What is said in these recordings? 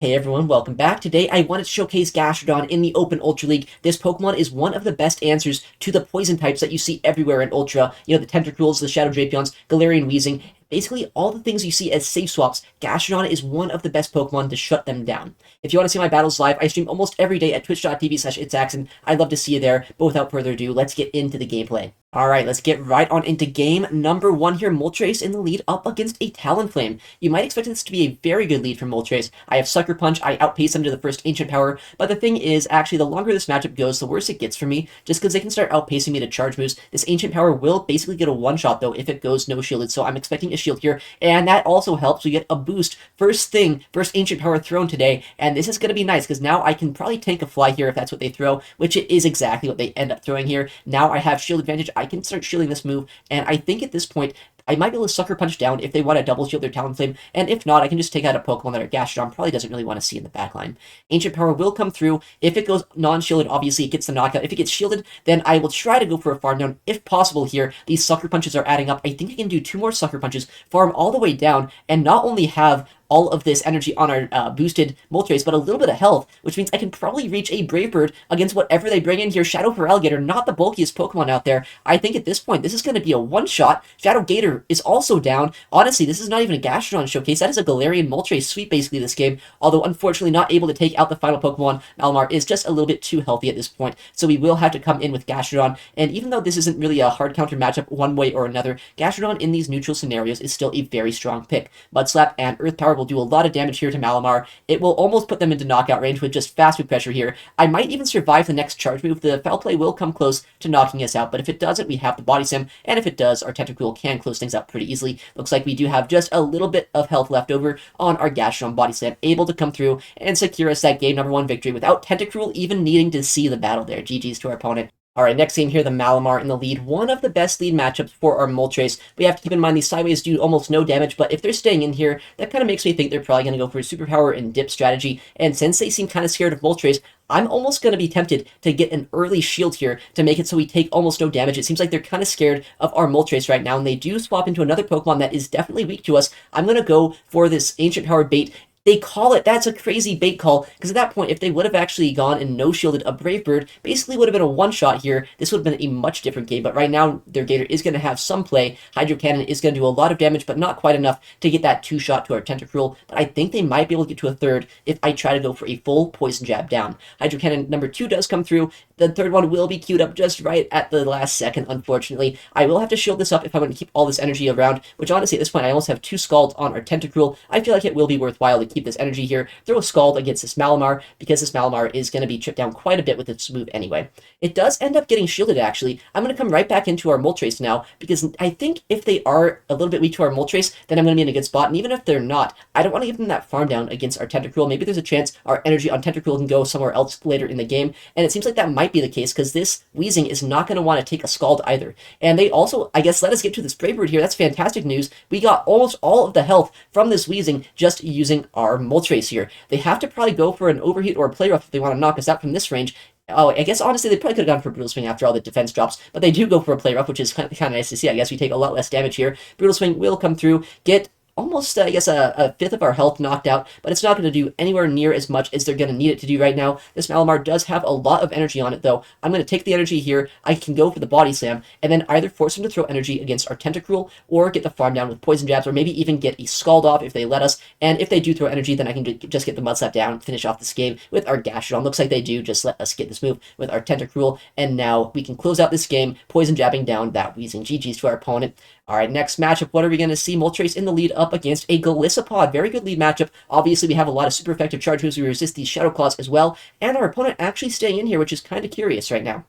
Hey everyone, welcome back. Today I wanted to showcase Gastrodon in the Open Ultra League. This Pokemon is one of the best answers to the poison types that you see everywhere in Ultra. You know, the Tentacruels, the Shadow Drapions, Galarian Weezing, basically all the things you see as safe swaps. Gastrodon is one of the best Pokemon to shut them down. If you want to see my battles live, I stream almost every day at twitch.tv/ItsAXN. I'd love to see you there, but without further ado, let's get into the gameplay. Alright, let's get right on into game number 1 here. Moltres in the lead up against a Talonflame. You might expect this to be a very good lead for Moltres. I have Sucker Punch, I outpace them to the first Ancient Power, but the thing is, actually, the longer this matchup goes, the worse it gets for me, just because they can start outpacing me to charge moves. This Ancient Power will basically get a one-shot, though, if it goes no shielded, so I'm expecting a shield here, and that also helps. We get a boost. First Ancient Power thrown today, and this is going to be nice, because now I can probably tank a fly here if that's what they throw, which it is exactly what they end up throwing here. Now I have shield advantage. I can start shielding this move, and I think at this point, I might be able to Sucker Punch down if they want to double shield their Talonflame, and if not, I can just take out a Pokemon that our Gastrodon probably doesn't really want to see in the backline. Ancient Power will come through. If it goes non-shielded, obviously it gets the knockout. If it gets shielded, then I will try to go for a farm down if possible here. These Sucker Punches are adding up. I think I can do 2 more Sucker Punches, farm all the way down, and not only have all of this energy on our boosted Moltres, but a little bit of health, which means I can probably reach a Brave Bird against whatever they bring in here. Shadow Feraligatr, not the bulkiest Pokemon out there. I think at this point, this is going to be a one-shot. Shadow Gator is also down. Honestly, this is not even a Gastrodon showcase. That is a Galarian Moltres sweep, basically, this game. Although, unfortunately, not able to take out the final Pokemon. Malamar is just a little bit too healthy at this point, so we will have to come in with Gastrodon. And even though this isn't really a hard counter matchup one way or another, Gastrodon in these neutral scenarios is still a very strong pick. Mud Slap and Earth Power will do a lot of damage here to Malamar. It will almost put them into knockout range with just fast move pressure here. I might even survive the next charge move. The Foul Play will come close to knocking us out, but if it doesn't, we have the Body Slam, and if it does, our Tentacruel can close things out pretty easily. Looks like we do have just a little bit of health left over on our Gastrodon Body Slam, able to come through and secure us that game number 1 victory without Tentacruel even needing to see the battle there. GG's to our opponent. Alright, next game here, the Malamar in the lead. One of the best lead matchups for our Moltres. We have to keep in mind these sideways do almost no damage, but if they're staying in here, that kind of makes me think they're probably going to go for a superpower and dip strategy. And since they seem kind of scared of Moltres, I'm almost going to be tempted to get an early shield here to make it so we take almost no damage. It seems like they're kind of scared of our Moltres right now, and they do swap into another Pokemon that is definitely weak to us. I'm going to go for this Ancient Power bait. They call it, that's a crazy bait call, because at that point, if they would have actually gone and no-shielded a Brave Bird, basically would have been a one-shot here. This would have been a much different game, but right now, their Gator is going to have some play. Hydro Cannon is going to do a lot of damage, but not quite enough to get that 2-shot to our Tentacruel, but I think they might be able to get to a third if I try to go for a full Poison Jab down. Hydro Cannon number 2 does come through. The third one will be queued up just right at the last second, unfortunately. I will have to shield this up if I want to keep all this energy around, which honestly, at this point, I almost have 2 Scalds on our Tentacruel. I feel like it will be worthwhile to keep this energy here. Throw a Scald against this Malamar, because this Malamar is going to be chipped down quite a bit with its move anyway. It does end up getting shielded, actually. I'm going to come right back into our Moltres now, because I think if they are a little bit weak to our Moltres, then I'm going to be in a good spot, and even if they're not, I don't want to give them that farm down against our Tentacruel. Maybe there's a chance our energy on Tentacruel can go somewhere else later in the game, and it seems like that might be the case, because this Weezing is not going to want to take a Scald either. And they also, I guess, let us get to this Brave Bird here. That's fantastic news. We got almost all of the health from this Weezing just using our Moltres here. They have to probably go for an Overheat or a Play Rough if they want to knock us out from this range. Oh, I guess honestly they probably could have gone for Brutal Swing after all the defense drops, but they do go for a Play Rough, which is kind of nice to see. I guess we take a lot less damage here. Brutal Swing will come through, get almost, I guess, a fifth of our health knocked out, but it's not going to do anywhere near as much as they're going to need it to do right now. This Malamar does have a lot of energy on it, though. I'm going to take the energy here. I can go for the Body Slam, and then either force them to throw energy against our Tentacruel, or get the farm down with Poison Jabs, or maybe even get a Scald off if they let us. And if they do throw energy, then I can just get the Mud Slap down, finish off this game with our Gastrodon. Looks like they do just let us get this move with our Tentacruel, and now we can close out this game, Poison Jabbing down that Weezing. GG's to our opponent. Alright, next matchup, what are we going to see? Moltres in the lead up against a Golisopod. Very good lead matchup. Obviously, we have a lot of super effective charge moves. We resist these Shadow Claws as well. And our opponent actually staying in here, which is kind of curious right now.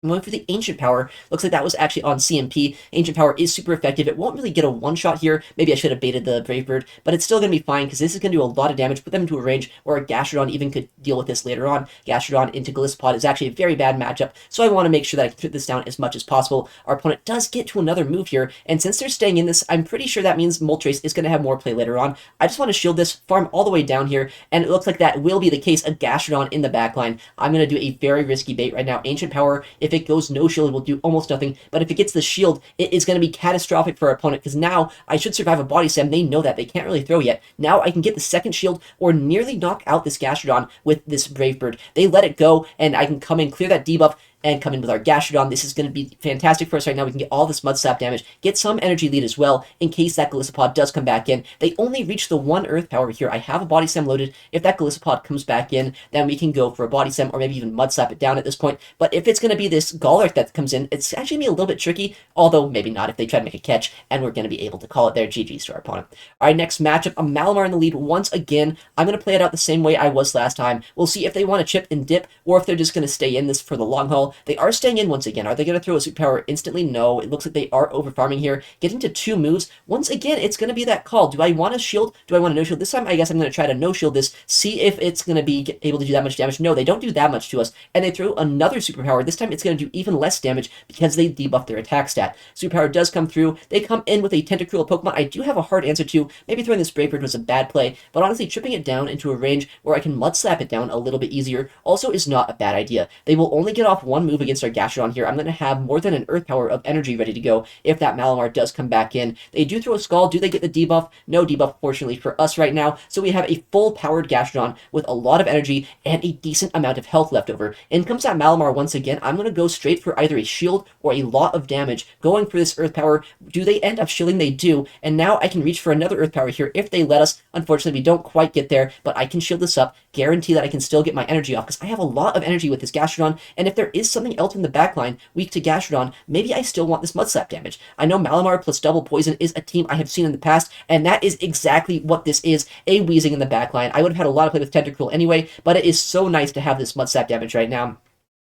I'm going for the Ancient Power. Looks like that was actually on CMP. Ancient Power is super effective. It won't really get a one-shot here. Maybe I should have baited the Brave Bird, but it's still going to be fine because this is going to do a lot of damage, put them into a range where a Gastrodon even could deal with this later on. Gastrodon into Golisopod is actually a very bad matchup, so I want to make sure that I can fit this down as much as possible. Our opponent does get to another move here, and since they're staying in this, I'm pretty sure that means Moltres is going to have more play later on. I just want to shield this, farm all the way down here, and it looks like that will be the case. A Gastrodon in the backline. I'm going to do a very risky bait right now. Ancient Power, if it goes no shield, it will do almost nothing. But if it gets the shield, it is going to be catastrophic for our opponent, because now I should survive a body slam. They know that. They can't really throw yet. Now I can get the second shield or nearly knock out this Gastrodon with this Brave Bird. They let it go, and I can come in, clear that debuff, and come in with our Gastrodon. This is going to be fantastic for us right now. We can get all this Mud Slap damage, get some energy lead as well, in case that Golisopod does come back in. They only reach the one Earth Power here. I have a Body Slam loaded. If that Golisopod comes back in, then we can go for a Body Slam, or maybe even Mud Slap it down at this point. But if it's going to be this Golurk that comes in, it's actually going to be a little bit tricky, although maybe not if they try to make a catch, and we're going to be able to call it there. GG's to our opponent. All right, next matchup, a Malamar in the lead once again. I'm going to play it out the same way I was last time. We'll see if they want to chip and dip, or if they're just going to stay in this for the long haul. They are staying in once again. Are they going to throw a superpower instantly? No. It looks like they are over farming here. Getting to 2 moves. Once again, it's going to be that call. Do I want to shield? Do I want to no shield? This time, I guess I'm going to try to no shield this, see if it's going to be able to do that much damage. No, they don't do that much to us. And they throw another superpower. This time, it's going to do even less damage because they debuff their attack stat. Superpower does come through. They come in with a Tentacruel Pokemon. I do have a hard answer to. Maybe throwing this Brave Bird was a bad play, but honestly, tripping it down into a range where I can Mud Slap it down a little bit easier also is not a bad idea. They will only get off one move against our Gastrodon here. I'm going to have more than an Earth Power of energy ready to go if that Malamar does come back in. They do throw a Scald. Do they get the debuff? No debuff, fortunately, for us right now. So we have a full-powered Gastrodon with a lot of energy and a decent amount of health left over. In comes that Malamar once again. I'm going to go straight for either a shield or a lot of damage. Going for this Earth Power. Do they end up shielding? They do. And now I can reach for another Earth Power here if they let us. Unfortunately, we don't quite get there, but I can shield this up. Guarantee that I can still get my energy off, because I have a lot of energy with this Gastrodon, and if there is something else in the backline weak to Gastrodon, maybe I still want this Mud Slap damage. I know Malamar plus double poison is a team I have seen in the past, and that is exactly what this is, a Weezing in the backline. I would have had a lot of play with Tentacruel anyway, but it is so nice to have this Mud Slap damage right now.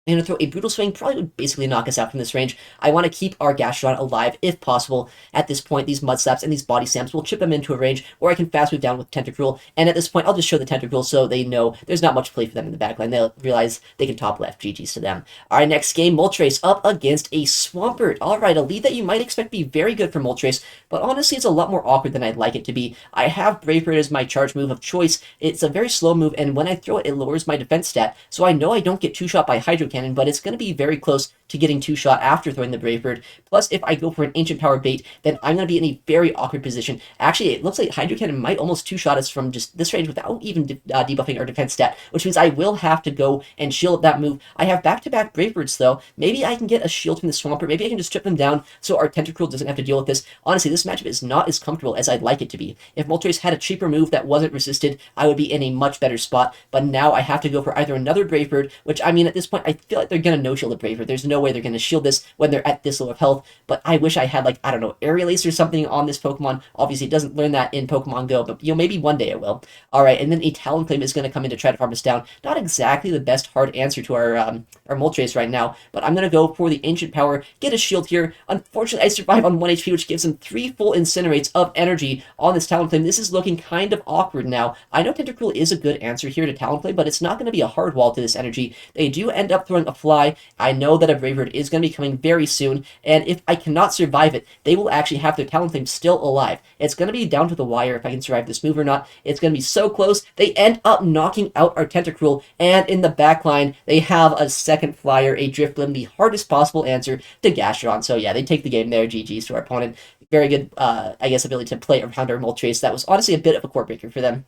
I'm going to throw a Brutal Swing, probably would basically knock us out from this range. I want to keep our Gastrodon alive if possible. At this point, these Mud Slaps and these Body Slams will chip them into a range where I can fast move down with Tentacruel, and at this point, I'll just show the Tentacruel so they know there's not much play for them in the backline. They'll realize they can top left. GG's to them. All right, next game, Moltres up against a Swampert. All right, a lead that you might expect to be very good for Moltres, but honestly, it's a lot more awkward than I'd like it to be. I have Brave Bird as my charge move of choice. It's a very slow move, and when I throw it, it lowers my defense stat, so I know I don't get two-shot by Hydro Cannon, but it's going to be very close to getting two-shot after throwing the Brave Bird. Plus, if I go for an Ancient Power bait, then I'm going to be in a very awkward position. Actually, it looks like Hydro Cannon might almost two-shot us from just this range without even debuffing our defense stat, which means I will have to go and shield that move. I have back-to-back Brave Birds, though. Maybe I can get a shield from the Swampert. Maybe I can just strip them down so our Tentacruel doesn't have to deal with this. Honestly, this matchup is not as comfortable as I'd like it to be. If Moltres had a cheaper move that wasn't resisted, I would be in a much better spot, but now I have to go for either another Brave Bird, which, I mean, at this point, I feel like they're going to no-shield a Brave Bird. There's no way they're going to shield this when they're at this low of health, but I wish I had, like, I don't know, Aerial Ace or something on this Pokemon. Obviously, it doesn't learn that in Pokemon Go, but, you know, maybe one day it will. Alright, and then a Talonflame is going to come in to try to farm us down. Not exactly the best hard answer to our Moltres right now, but I'm going to go for the Ancient Power, get a shield here. Unfortunately, I survive on 1 HP, which gives him 3 full Incinerates of energy on this Talonflame. This is looking kind of awkward now. I know Tentacruel is a good answer here to Talonflame, but it's not going to be a hard wall to this energy. They do end up throwing a Fly. I know that a Brave Bird is going to be coming very soon, and if I cannot survive it, they will actually have their Talonflame still alive. It's going to be down to the wire if I can survive this move or not. It's going to be so close. They end up knocking out our Tentacruel, and in the back line, they have a second Flyer, a Drifblim, the hardest possible answer to Gastrodon. So yeah, they take the game there. GG's to our opponent. Very good, I guess, ability to play around our Moltres. That was honestly a bit of a core breaker for them.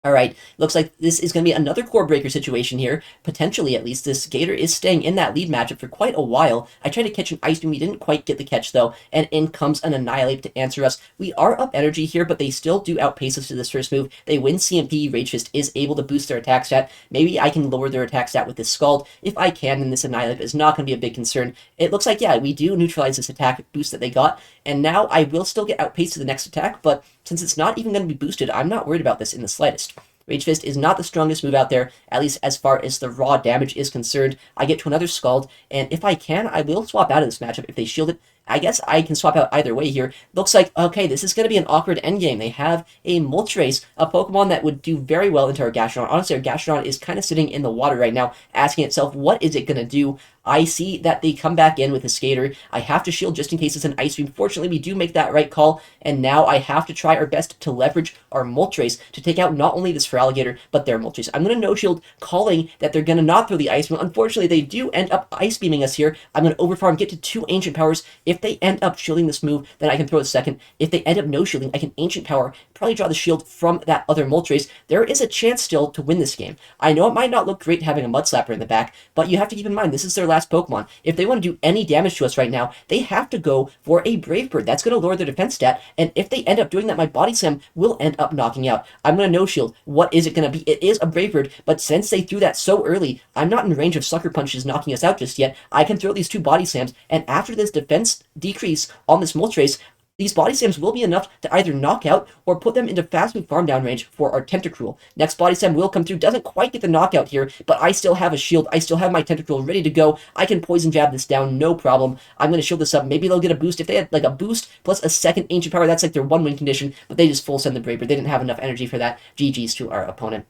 Alright, looks like this is going to be another core breaker situation here. Potentially, at least. This Gator is staying in that lead matchup for quite a while. I tried to catch an Ice Beam. We didn't quite get the catch, though. And in comes an Annihilate to answer us. We are up energy here, but they still do outpace us to this first move. They win CMP. Rage Fist is able to boost their attack stat. Maybe I can lower their attack stat with this Scald. If I can, then this Annihilate is not going to be a big concern. It looks like, yeah, we do neutralize this attack boost that they got. And now I will still get outpaced to the next attack, but since it's not even going to be boosted, I'm not worried about this in the slightest. Rage Fist is not the strongest move out there, at least as far as the raw damage is concerned. I get to another Scald, and if I can, I will swap out of this matchup if they shield it. I guess I can swap out either way here. Looks like, okay, this is going to be an awkward endgame. They have a Moltres, a Pokemon that would do very well into our Gastrodon. Honestly, our Gastrodon is kind of sitting in the water right now, asking itself, what is it going to do? I see that they come back in with a Skater. I have to shield just in case it's an Ice Beam. Fortunately, we do make that right call, and now I have to try our best to leverage our Moltres to take out not only this Feraligatr, but their Moltres. I'm going to no-shield, calling that they're going to not throw the Ice Beam. Unfortunately, they do end up Ice Beaming us here. I'm going to overfarm, get to 2 Ancient Powers. If they end up shielding this move, then I can throw a second. If they end up no-shielding, I can Ancient Power, probably draw the shield from that other Moltres. There is a chance still to win this game. I know it might not look great having a Mud Slapper in the back, but you have to keep in mind, this is their last Pokemon. If they want to do any damage to us right now, they have to go for a Brave Bird. That's going to lower their defense stat, and if they end up doing that, my Body Slam will end up knocking out. I'm going to no-shield. What is it going to be? It is a Brave Bird, but since they threw that so early, I'm not in range of Sucker Punches knocking us out just yet. I can throw these 2 Body Slams, and after this defense decrease on this Moltres, these Body Slams will be enough to either knock out or put them into fast move farm down range for our Tentacruel. Next Body Slam will come through. Doesn't quite get the knockout here, but I still have a shield. I still have my Tentacruel ready to go. I can Poison Jab this down, no problem. I'm going to shield this up. Maybe they'll get a boost. If they had like a boost plus a second Ancient Power, that's like their 1-win condition, but they just full send the Braver. They didn't have enough energy for that. GG's to our opponent.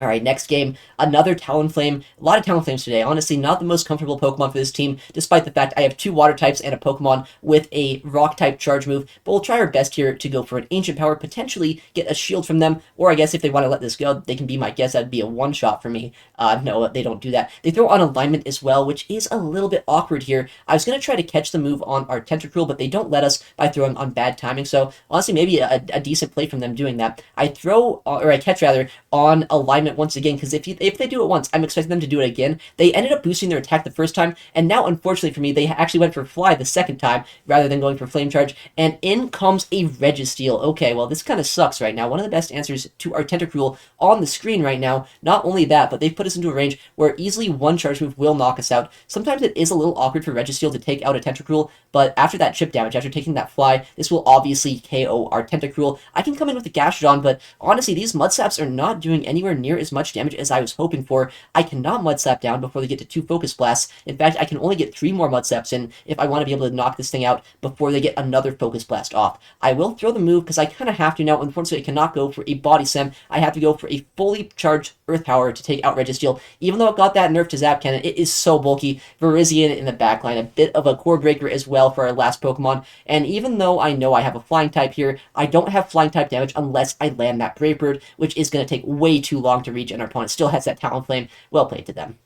All right, next game, another Talonflame. A lot of Talonflames today. Honestly, not the most comfortable Pokemon for this team, despite the fact I have 2 Water types and a Pokemon with a Rock-type charge move. But we'll try our best here to go for an Ancient Power, potentially get a shield from them, or I guess if they want to let this go, they can be my guess. That'd be a one-shot for me. No, they don't do that. They throw on Alignment as well, which is a little bit awkward here. I was going to try to catch the move on our Tentacruel, but they don't let us by throwing on bad timing. So, honestly, maybe a decent play from them doing that. I catch rather, on Alignment once again, because if they do it once, I'm expecting them to do it again. They ended up boosting their attack the first time, and now, unfortunately for me, they actually went for Fly the second time, rather than going for Flame Charge, and in comes a Registeel. Okay, well, this kind of sucks right now. One of the best answers to our Tentacruel on the screen right now. Not only that, but they've put us into a range where easily one charge move will knock us out. Sometimes it is a little awkward for Registeel to take out a Tentacruel, but after that chip damage, after taking that Fly, this will obviously KO our Tentacruel. I can come in with the Gastrodon, but honestly, these Mud Slaps are not doing anywhere near as much damage as I was hoping for. I cannot Mud Slap down before they get to 2 Focus Blasts. In fact, I can only get 3 more Mud Slaps in if I want to be able to knock this thing out before they get another Focus Blast off. I will throw the move because I kind of have to now. Unfortunately, I cannot go for a Body Slam. I have to go for a fully charged Earth Power to take out Registeel. Even though it got that nerf to Zap Cannon, it is so bulky. Virizion in the backline, a bit of a core breaker as well for our last Pokemon. And even though I know I have a Flying type here, I don't have Flying type damage unless I land that Brave Bird, which is going to take way too long to reach, and our opponent still has that Talonflame. Well played to them.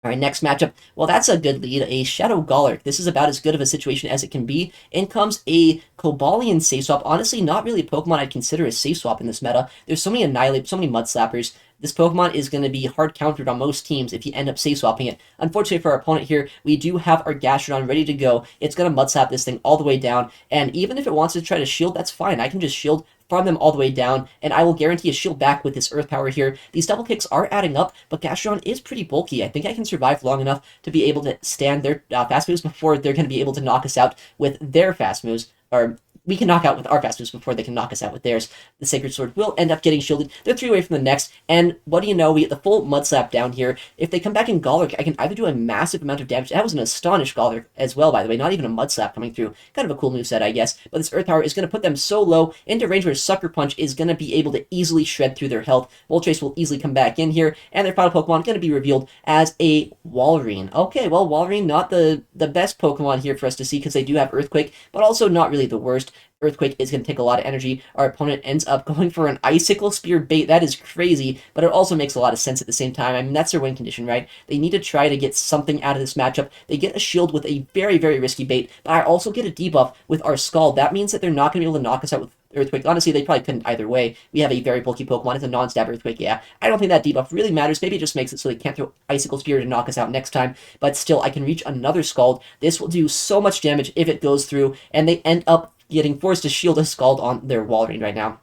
All right, next matchup. Well, that's a good lead. A Shadow Golurk. This is about as good of a situation as it can be. In comes a Cobalion Safe Swap. Honestly, not really a Pokemon I'd consider a Safe Swap in this meta. There's so many Annihilate, so many Mud Slappers. This Pokemon is going to be hard countered on most teams if you end up Safe Swapping it. Unfortunately for our opponent here, we do have our Gastrodon ready to go. It's going to Mud Slap this thing all the way down, and even if it wants to try to shield, that's fine. I can just shield, farm them all the way down, and I will guarantee a shield back with this Earth Power here. These double kicks are adding up, but Gastrodon is pretty bulky. I think I can survive long enough to be able to stand their fast moves before they're going to be able to knock us out with their fast moves, or we can knock out with our fast moves before they can knock us out with theirs. The Sacred Sword will end up getting shielded. They're 3 away from the next, and what do you know, we get the full Mud Slap down here. If they come back in Golurk, I can either do a massive amount of damage. That was an Astonished Golurk as well, by the way, not even a Mud Slap coming through. Kind of a cool moveset, I guess, but this Earth Power is going to put them so low into range where Sucker Punch is going to be able to easily shred through their health. Moltres will easily come back in here, and their final Pokemon going to be revealed as a Walrein. Okay, well, Walrein, not the best Pokemon here for us to see because they do have Earthquake, but also not really the worst. Earthquake is going to take a lot of energy. Our opponent ends up going for an Icicle Spear bait. That is crazy, but it also makes a lot of sense at the same time. I mean, that's their win condition, right? They need to try to get something out of this matchup. They get a shield with a very, very risky bait, but I also get a debuff with our Scald. That means that they're not going to be able to knock us out with Earthquake. Honestly, they probably couldn't either way. We have a very bulky Pokemon. It's a non-stab Earthquake, yeah. I don't think that debuff really matters. Maybe it just makes it so they can't throw Icicle Spear to knock us out next time, but still, I can reach another Scald. This will do so much damage if it goes through, and they end up getting forced to shield a Scald on their Walrein right now.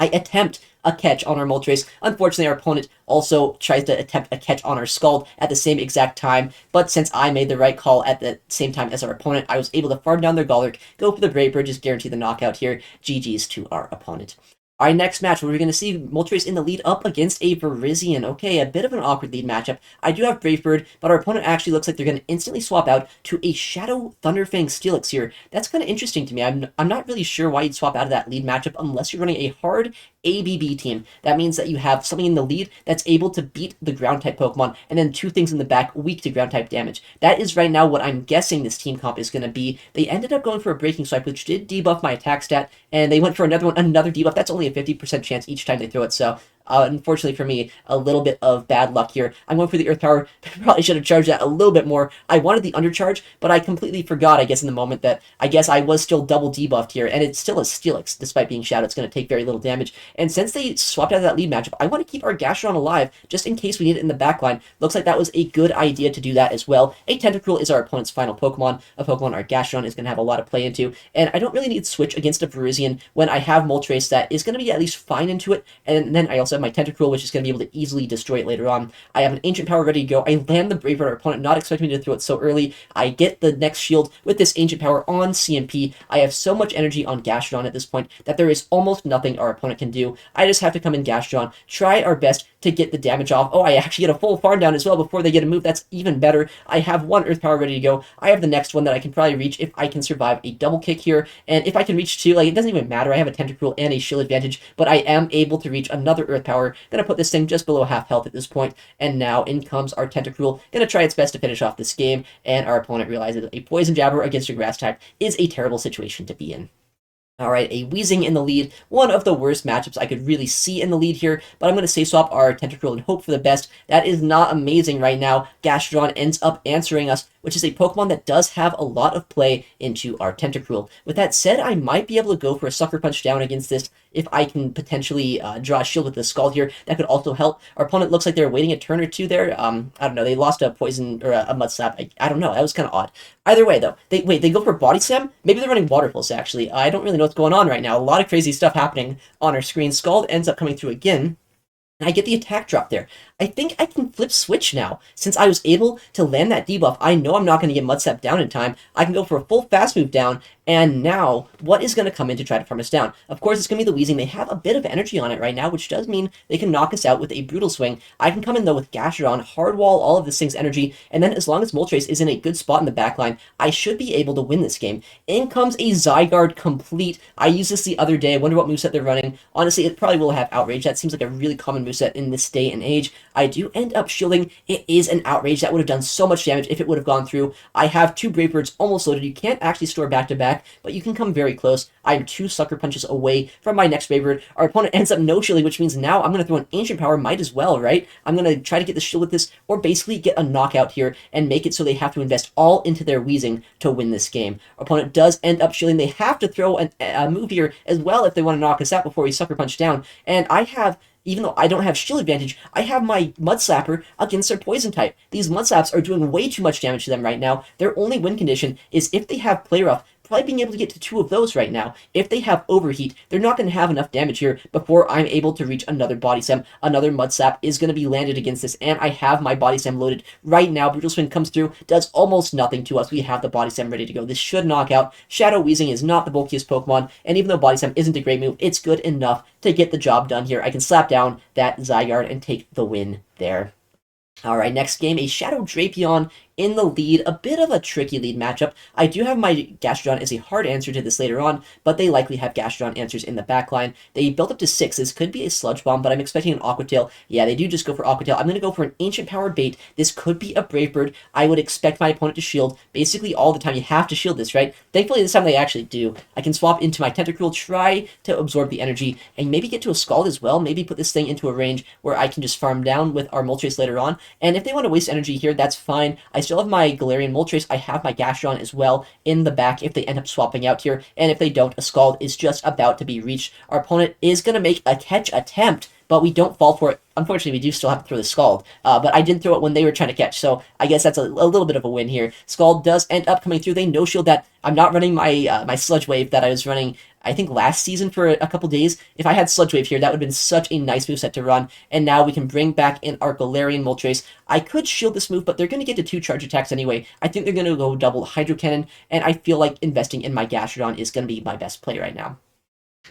I attempt a catch on our Moltres. Unfortunately, our opponent also tries to attempt a catch on our Scald at the same exact time, but since I made the right call at the same time as our opponent, I was able to farm down their Golurk, go for the Brave Bird, just guarantee the knockout here. GG's to our opponent. All right, next match, we're going to see Moltres in the lead up against a Virizion. Okay, a bit of an awkward lead matchup. I do have Brave Bird, but our opponent actually looks like they're going to instantly swap out to a Shadow Thunderfang Steelix here. That's kind of interesting to me. I'm not really sure why you'd swap out of that lead matchup unless you're running a hard ABB team. That means that you have something in the lead that's able to beat the ground-type Pokemon, and then two things in the back weak to ground-type damage. That is right now what I'm guessing this team comp is going to be. They ended up going for a Breaking Swipe, which did debuff my attack stat, and they went for another one, another debuff. That's only a 50% chance each time they throw it, so unfortunately for me, a little bit of bad luck here. I'm going for the Earth Power. Probably should have charged that a little bit more. I wanted the undercharge, but I completely forgot, I guess, in the moment that I guess I was still double debuffed here, and it's still a Steelix. Despite being Shadow, it's going to take very little damage. And since they swapped out of that lead matchup, I want to keep our Gastrodon alive, just in case we need it in the backline. Looks like that was a good idea to do that as well. A Tentacruel is our opponent's final Pokemon, a Pokemon our Gastrodon is going to have a lot of play into, and I don't really need Switch against a Virizion when I have Moltres that is going to be at least fine into it, and then I also have my Tentacruel, which is going to be able to easily destroy it later on. I have an Ancient Power ready to go. I land the Brave Bird, our opponent not expecting me to throw it so early. I get the next shield with this Ancient Power on CMP. I have so much energy on Gastrodon at this point that there is almost nothing our opponent can do. I just have to come in Gastrodon, try our best to get the damage off. Oh, I actually get a full farm down as well before they get a move. That's even better. I have one Earth Power ready to go. I have the next one that I can probably reach if I can survive a double kick here. And if I can reach two, like, it doesn't even matter. I have a Tentacruel and a shield advantage, but I am able to reach another Earth Power. Gonna put this thing just below half health at this point, and now in comes our Tentacruel. Gonna try its best to finish off this game, and our opponent realizes a Poison Jabber against a Grass type is a terrible situation to be in. All right, a Weezing in the lead. One of the worst matchups I could really see in the lead here, but I'm going to safe swap our Tentacruel and hope for the best. That is not amazing right now. Gastrodon ends up answering us, which is a Pokemon that does have a lot of play into our Tentacruel. With that said, I might be able to go for a Sucker Punch down against this if I can potentially draw a shield with the Scald here. That could also help. Our opponent looks like they're waiting a turn or two there. I don't know. They lost a Poison or a Mud Slap. I don't know. That was kind of odd. Either way, though, they go for Body Slam. Maybe they're running Water Pulse, actually. I don't really know what's going on right now. A lot of crazy stuff happening on our screen. Scald ends up coming through again. And I get the attack drop there. I think I can flip switch now. Since I was able to land that debuff, I know I'm not going to get Mud Slap down in time. I can go for a full fast move down, and now, what is going to come in to try to farm us down? Of course, it's going to be the Weezing. They have a bit of energy on it right now, which does mean they can knock us out with a Brutal Swing. I can come in, though, with Gastrodon, hardwall all of this thing's energy, and then as long as Moltres is in a good spot in the backline, I should be able to win this game. In comes a Zygarde complete. I used this the other day. I wonder what moveset they're running. Honestly, it probably will have Outrage. That seems like a really common moveset in this day and age. I do end up shielding. It is an Outrage. That would have done so much damage if it would have gone through. I have two Brave Birds almost loaded. You can't actually store back-to-back, but you can come very close. I'm two Sucker Punches away from my next Brave Bird. Our opponent ends up no shielding, which means now I'm going to throw an Ancient Power. Might as well, right? I'm going to try to get the shield with this, or basically get a knockout here and make it so they have to invest all into their Weezing to win this game. Our opponent does end up shielding. They have to throw a move here as well if they want to knock us out before we Sucker Punch down. And I have, even though I don't have shield advantage, I have my Mud Slapper against their Poison type. These Mud Slaps are doing way too much damage to them right now. Their only win condition is if they have Play Rough, probably being able to get to two of those right now. If they have Overheat, they're not going to have enough damage here before I'm able to reach another Body Slam. Another Mud Slap is going to be landed against this, and I have my Body Slam loaded right now. Brutal Swing comes through, does almost nothing to us. We have the Body Slam ready to go. This should knock out. Shadow Weezing is not the bulkiest Pokemon, and even though Body Slam isn't a great move, it's good enough to get the job done here. I can slap down that Zygarde and take the win there. Alright, next game, a Shadow Drapion in the lead. A bit of a tricky lead matchup. I do have my Gastrodon as a hard answer to this later on, but they likely have Gastrodon answers in the backline. They built up to 6. This could be a Sludge Bomb, but I'm expecting an Aqua Tail. Yeah, they do just go for Aqua Tail. I'm going to go for an Ancient Power bait. This could be a Brave Bird. I would expect my opponent to shield basically all the time. You have to shield this, right? Thankfully, this time they actually do. I can swap into my Tentacruel, try to absorb the energy, and maybe get to a Scald as well. Maybe put this thing into a range where I can just farm down with our Moltres later on. And if they want to waste energy here, that's fine. I still have my Galarian Moltres. I have my Gastrodon as well in the back if they end up swapping out here. And if they don't, a Scald is just about to be reached. Our opponent is going to make a catch attempt, but we don't fall for it. Unfortunately, we do still have to throw the Scald, but I didn't throw it when they were trying to catch, so I guess that's a little bit of a win here. Scald does end up coming through. They no-shield that. I'm not running my my Sludge Wave that I was running, I think, last season for a couple days. If I had Sludge Wave here, that would have been such a nice moveset to run, and now we can bring back in our Galarian Moltres. I could shield this move, but they're going to get to 2 charge attacks anyway. I think they're going to go double Hydro Cannon, and I feel like investing in my Gastrodon is going to be my best play right now.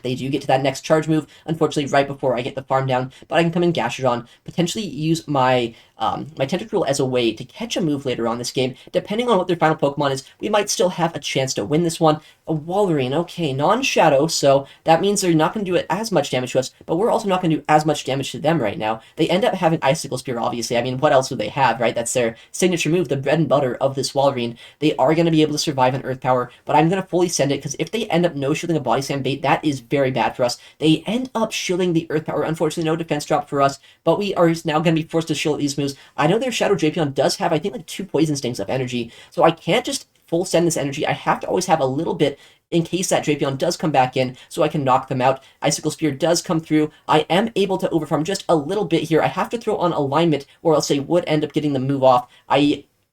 They do get to that next charge move, unfortunately, right before I get the farm down, but I can come in Gastrodon, potentially use my my Tentacruel as a way to catch a move later on this game. Depending on what their final Pokemon is, we might still have a chance to win this one. A Walrein, okay, non-Shadow, so that means they're not going to do it as much damage to us, but we're also not going to do as much damage to them right now. They end up having Icicle Spear, obviously. I mean, what else would they have, right? That's their signature move, the bread and butter of this Walrein. They are going to be able to survive on Earth Power, but I'm going to fully send it, because if they end up no-shielding a Body Slam bait, that is very bad for us. They end up shielding the Earth Power. Unfortunately, no defense drop for us, but we are now going to be forced to shield these moves. I know their Shadow Drapion does have, I think, like 2 Poison Stings of energy, so I can't just full send this energy. I have to always have a little bit in case that Drapion does come back in, so I can knock them out. Icicle Spear does come through. I am able to overfarm just a little bit here. I have to throw on alignment, or else they would end up getting the move off.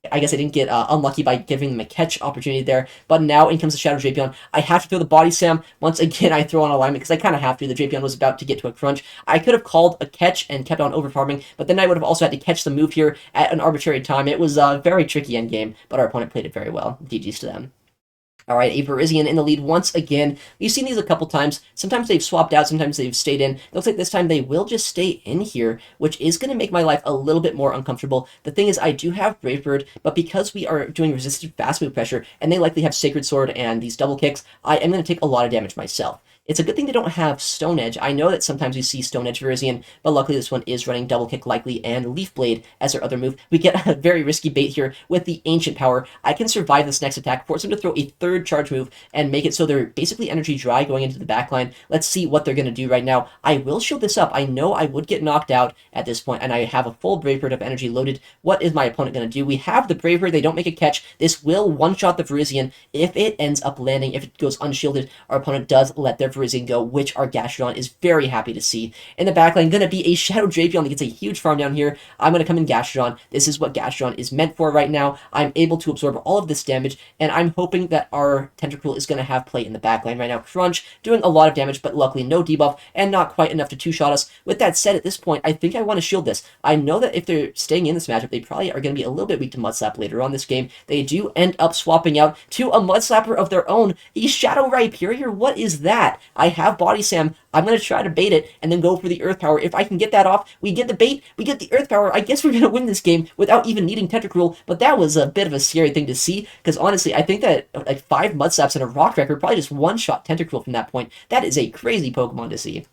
I guess I didn't get unlucky by giving them a catch opportunity there, but now in comes the Shadow Drapion. I have to throw the Body Slam. Once again, I throw on alignment because I kind of have to. The Drapion was about to get to a crunch. I could have called a catch and kept on overfarming, but then I would have also had to catch the move here at an arbitrary time. It was a very tricky endgame, but our opponent played it very well. GG's to them. All right, a Virizion in the lead once again. We've seen these a couple times. Sometimes they've swapped out, sometimes they've stayed in. It looks like this time they will just stay in here, which is going to make my life a little bit more uncomfortable. The thing is, I do have Brave Bird, but because we are doing resisted fast move pressure, and they likely have Sacred Sword and these double kicks, I am going to take a lot of damage myself. It's a good thing they don't have Stone Edge. I know that sometimes you see Stone Edge Virizion, but luckily this one is running Double Kick likely and Leaf Blade as their other move. We get a very risky bait here with the Ancient Power. I can survive this next attack, force them to throw a third charge move, and make it so they're basically energy dry going into the backline. Let's see what they're going to do right now. I will shield this up. I know I would get knocked out at this point, and I have a full Brave Bird of energy loaded. What is my opponent going to do? We have the Brave Bird. They don't make a catch. This will one-shot the Virizion. If it ends up landing, if it goes unshielded, our opponent does let their Virizion go, which our Gastrodon is very happy to see. In the backline, going to be a Shadow Drapion that gets a huge farm down here. I'm going to come in Gastrodon. This is what Gastrodon is meant for right now. I'm able to absorb all of this damage, and I'm hoping that our Tentacruel is going to have play in the backline right now. Crunch, doing a lot of damage, but luckily no debuff, and not quite enough to two-shot us. With that said, at this point, I think I want to shield this. I know that if they're staying in this matchup, they probably are going to be a little bit weak to Mudslap later on this game. They do end up swapping out to a Mudslapper of their own. The Shadow Rhyperior, what is that? I have Body Slam. I'm going to try to bait it and then go for the Earth Power. If I can get that off, we get the bait, we get the Earth Power. I guess we're going to win this game without even needing Tentacruel, but that was a bit of a scary thing to see, because honestly, I think that like 5 Mudslaps and a Rock Wrecker probably just one-shot Tentacruel from that point. That is a crazy Pokemon to see.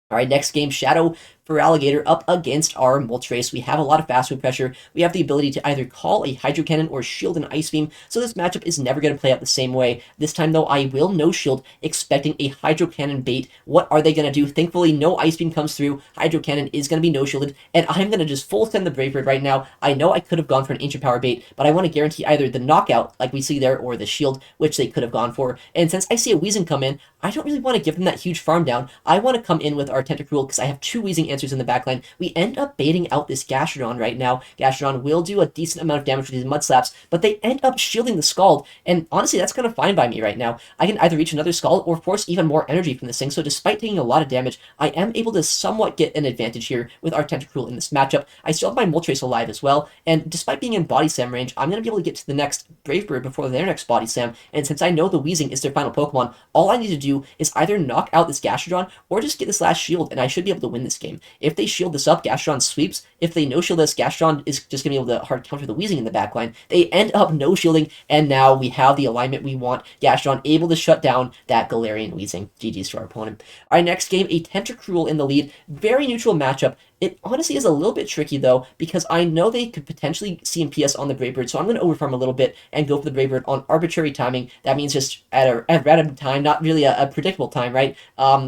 All right, next game, Shadow Feraligatr up against our Moltres. We have a lot of fast move pressure. We have the ability to either call a Hydro Cannon or shield an Ice Beam, so this matchup is never going to play out the same way. This time, though, I will no shield, expecting a Hydro Cannon bait. What are they going to do? Thankfully, no Ice Beam comes through. Hydro Cannon is going to be no shielded, and I'm going to just full send the Brave Bird right now. I know I could have gone for an Ancient Power bait, but I want to guarantee either the knockout, like we see there, or the shield, which they could have gone for. And since I see a Weezing come in, I don't really want to give them that huge farm down. I want to come in with our Tentacruel because I have 2 Weezing answers in the backline. We end up baiting out this Gastrodon right now. Gastrodon will do a decent amount of damage with these Mud Slaps, but they end up shielding the Scald, and honestly, that's kind of fine by me right now. I can either reach another Scald or force even more energy from this thing, so despite taking a lot of damage, I am able to somewhat get an advantage here with our Tentacruel in this matchup. I still have my Moltres alive as well, and despite being in Body Slam range, I'm going to be able to get to the next Brave Bird before their next Body Slam, and since I know the Weezing is their final Pokemon, all I need to do is either knock out this Gastrodon or just get this last shield, and I should be able to win this game. If they shield this up, Gastrodon sweeps. If they no-shield this, Gastrodon is just going to be able to hard counter the Weezing in the backline. They end up no-shielding, and now we have the alignment we want. Gastrodon able to shut down that Galarian Weezing. GG's to our opponent. All right, next game, a Tentacruel in the lead. Very neutral matchup. It honestly is a little bit tricky, though, because I know they could potentially CMP us on the Brave Bird, so I'm going to overfarm a little bit and go for the Brave Bird on arbitrary timing. That means just at random time, not really a predictable time, right?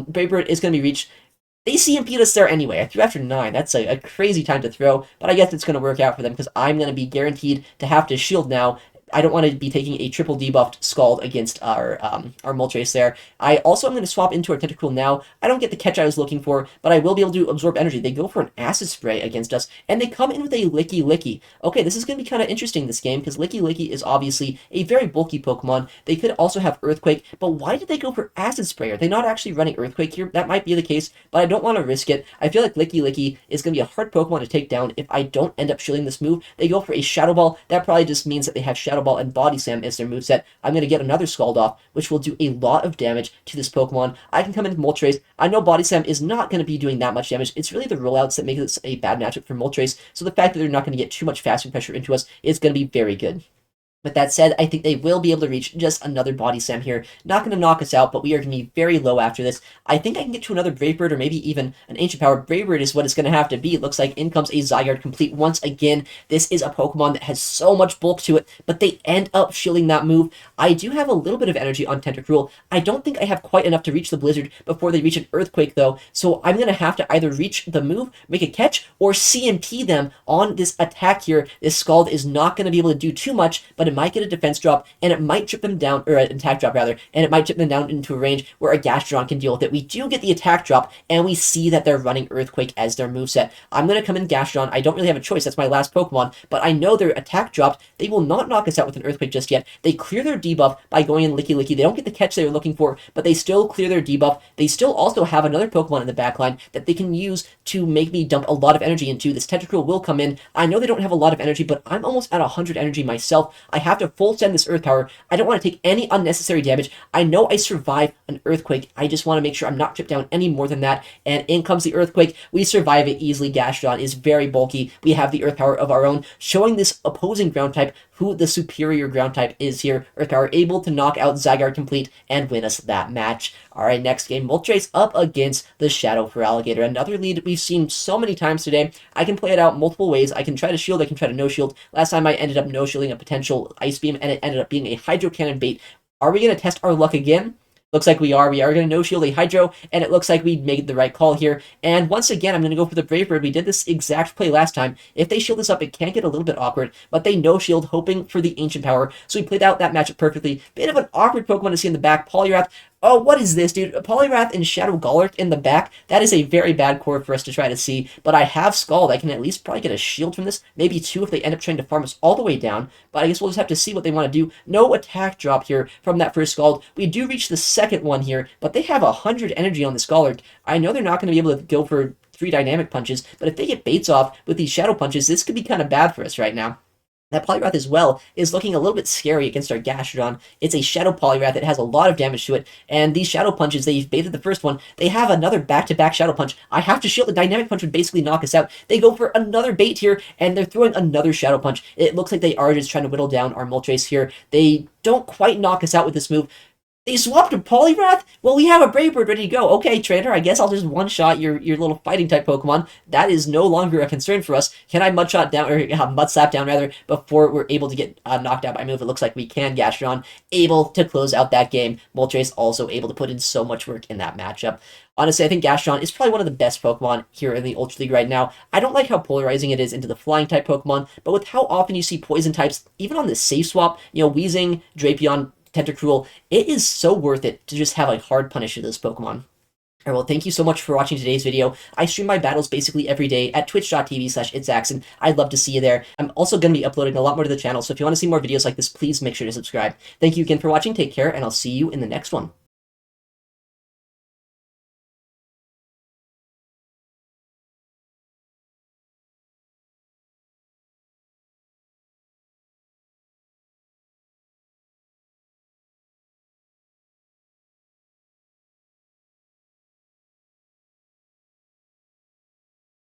Brave Bird is going to be reached. They CMP'd us there anyway. I threw after 9. That's a crazy time to throw, but I guess it's going to work out for them because I'm going to be guaranteed to have to shield now. I don't want to be taking a triple debuffed Scald against our Moltres there. I also am going to swap into our Tentacruel now. I don't get the catch I was looking for, but I will be able to absorb energy. They go for an Acid Spray against us, and they come in with a Licky Licky. Okay, this is going to be kind of interesting this game, because Licky Licky is obviously a very bulky Pokemon. They could also have Earthquake, but why did they go for Acid Spray? Are they not actually running Earthquake here? That might be the case, but I don't want to risk it. I feel like Licky Licky is going to be a hard Pokemon to take down if I don't end up shielding this move. They go for a Shadow Ball. That probably just means that they have Shadow Ball and Body Slam as their moveset, I'm going to get another Scald off, which will do a lot of damage to this Pokemon. I can come into Moltres. I know Body Slam is not going to be doing that much damage. It's really the rollouts that make this a bad matchup for Moltres, so the fact that they're not going to get too much fasting pressure into us is going to be very good. With that said, I think they will be able to reach just another Body Slam here. Not going to knock us out, but we are going to be very low after this. I think I can get to another Brave Bird or maybe even an Ancient Power. Brave Bird is what it's going to have to be. It looks like in comes a Zygarde complete once again. This is a Pokemon that has so much bulk to it, but they end up shielding that move. I do have a little bit of energy on Tentacruel. I don't think I have quite enough to reach the Blizzard before they reach an Earthquake, though, so I'm going to have to either reach the move, make a catch, or CMP them on this attack here. This Scald is not going to be able to do too much, but it might get a defense drop, and it might trip them down, or an attack drop rather, and it might trip them down into a range where a Gastrodon can deal with it. We do get the attack drop, and we see that they're running Earthquake as their moveset. I'm going to come in Gastrodon. I don't really have a choice. That's my last Pokemon, but I know their attack dropped. They will not knock us out with an Earthquake just yet. They clear their debuff by going in Licky Licky. They don't get the catch they were looking for, but they still clear their debuff. They still also have another Pokemon in the backline that they can use to make me dump a lot of energy into. This Tentacruel will come in. I know they don't have a lot of energy, but I'm almost at 100 energy myself. I have to full send this Earth Power. I don't want to take any unnecessary damage. I know I survive an Earthquake. I just want to make sure I'm not tripped down any more than that. And in comes the Earthquake. We survive it easily. Gastrodon is very bulky. We have the Earth Power of our own, showing this opposing ground type who the superior ground type is here. Earth Power able to knock out Zygarde complete and win us that match. Alright, next game, Moltres up against the Shadow Feraligatr. Another lead we've seen so many times today. I can play it out multiple ways. I can try to shield, I can try to no shield. Last time I ended up no shielding a potential Ice Beam, and it ended up being a Hydro Cannon bait. Are we going to test our luck again? Looks like we are. We are going to no-shield a Hydro, and it looks like we made the right call here. And once again, I'm going to go for the Brave Bird. We did this exact play last time. If they shield this up, it can get a little bit awkward, but they no-shield, hoping for the Ancient Power. So we played out that matchup perfectly. Bit of an awkward Pokemon to see in the back. Poliwrath. Oh, what is this, dude? Poliwrath and Shadow Galaric in the back? That is a very bad core for us to try to see, but I have Scald. I can at least probably get a shield from this, maybe two if they end up trying to farm us all the way down, but I guess we'll just have to see what they want to do. No attack drop here from that first Scald. We do reach the second one here, but they have 100 energy on the Galaric. I know they're not going to be able to go for 3 dynamic punches, but if they get baits off with these Shadow Punches, this could be kind of bad for us right now. That Poliwrath as well is looking a little bit scary against our Gastrodon. It's a Shadow Poliwrath that has a lot of damage to it, and these Shadow Punches, they've baited the first one. They have another back-to-back Shadow Punch. I have to shield. The Dynamic Punch would basically knock us out. They go for another bait here, and they're throwing another Shadow Punch. It looks like they are just trying to whittle down our Moltres here. They don't quite knock us out with this move. They swapped to Poliwrath? Well, we have a Brave Bird ready to go. Okay, trainer, I guess I'll just one-shot your little fighting-type Pokemon. That is no longer a concern for us. Can I Mud-Shot down, or Mud-Slap down, rather, before we're able to get knocked out by move? It looks like we can. Gastrodon able to close out that game. Moltres also able to put in so much work in that matchup. Honestly, I think Gastrodon is probably one of the best Pokemon here in the Ultra League right now. I don't like how polarizing it is into the flying-type Pokemon, but with how often you see poison types, even on the safe swap, Weezing, Drapion, Tentacruel, it is so worth it to just have a hard punish to this Pokemon. Alright, well, thank you so much for watching today's video. I stream my battles basically every day at twitch.tv/ItsAXN. I'd love to see you there. I'm also going to be uploading a lot more to the channel, so if you want to see more videos like this, please make sure to subscribe. Thank you again for watching, take care, and I'll see you in the next one.